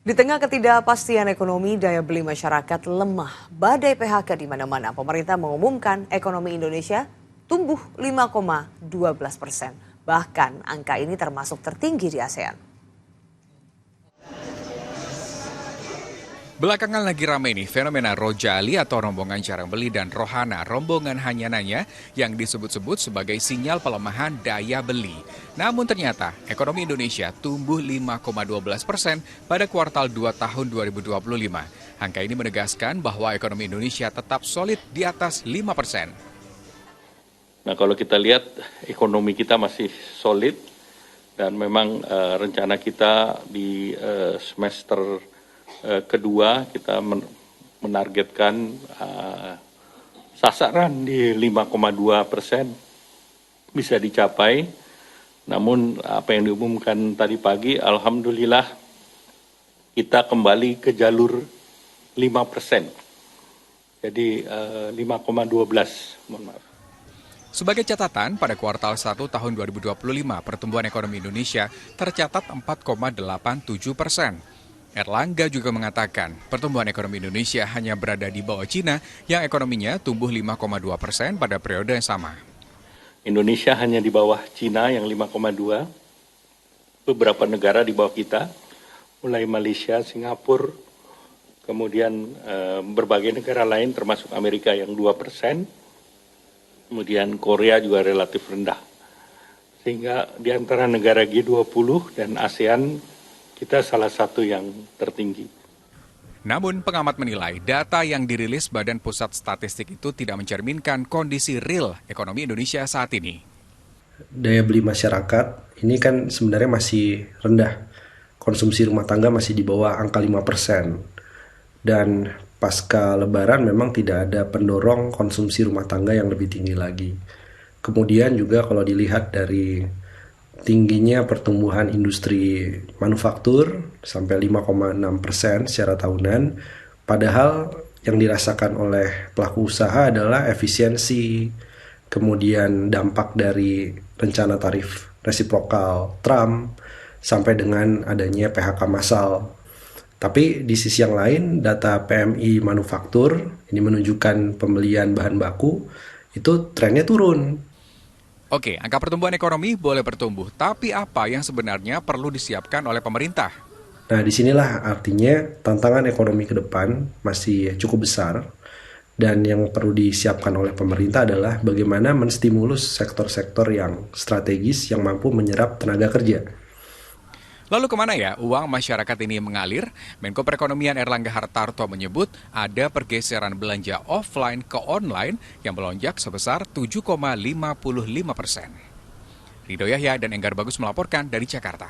Di tengah ketidakpastian ekonomi, daya beli masyarakat lemah. Badai PHK di mana-mana. Pemerintah mengumumkan ekonomi Indonesia tumbuh 5,12%. Bahkan angka ini termasuk tertinggi di ASEAN. Belakangan lagi ramai nih fenomena Rojali atau rombongan jarang beli dan Rohana, rombongan hanya nanya yang disebut-sebut sebagai sinyal pelemahan daya beli. Namun ternyata ekonomi Indonesia tumbuh 5,12% pada kuartal 2 tahun 2025. Angka ini menegaskan bahwa ekonomi Indonesia tetap solid di atas 5%. Nah, kalau kita lihat ekonomi kita masih solid dan memang rencana kita di semester kedua kita menargetkan sasaran di 5,2% bisa dicapai. Namun apa yang diumumkan tadi pagi, alhamdulillah kita kembali ke jalur 5%. Jadi 5,12, mohon maaf. Sebagai catatan, pada kuartal 1 tahun 2025, pertumbuhan ekonomi Indonesia tercatat 4,87%. Erlangga juga mengatakan pertumbuhan ekonomi Indonesia hanya berada di bawah Cina yang ekonominya tumbuh 5,2% pada periode yang sama. Indonesia hanya di bawah Cina yang 5,2, beberapa negara di bawah kita, mulai Malaysia, Singapura, kemudian berbagai negara lain termasuk Amerika yang 2%, kemudian Korea juga relatif rendah. Sehingga di antara negara G20 dan ASEAN, kita salah satu yang tertinggi. Namun pengamat menilai data yang dirilis Badan Pusat Statistik itu tidak mencerminkan kondisi real ekonomi Indonesia saat ini. Daya beli masyarakat ini kan sebenarnya masih rendah. Konsumsi rumah tangga masih di bawah angka 5%. Dan pasca lebaran memang tidak ada pendorong konsumsi rumah tangga yang lebih tinggi lagi. Kemudian juga kalau dilihat dari tingginya pertumbuhan industri manufaktur sampai 5,6% secara tahunan, padahal yang dirasakan oleh pelaku usaha adalah efisiensi, kemudian dampak dari rencana tarif resiprokal Trump, sampai dengan adanya PHK massal. Tapi di sisi yang lain, data PMI manufaktur ini menunjukkan pembelian bahan baku itu trennya turun. Oke, angka pertumbuhan ekonomi boleh bertumbuh, tapi apa yang sebenarnya perlu disiapkan oleh pemerintah? Nah, disinilah artinya tantangan ekonomi ke depan masih cukup besar, dan yang perlu disiapkan oleh pemerintah adalah bagaimana menstimulus sektor-sektor yang strategis yang mampu menyerap tenaga kerja. Lalu kemana ya uang masyarakat ini mengalir? Menko Perekonomian Erlangga Hartarto menyebut ada pergeseran belanja offline ke online yang melonjak sebesar 7,55%. Rido Yahya dan Enggar Bagus melaporkan dari Jakarta.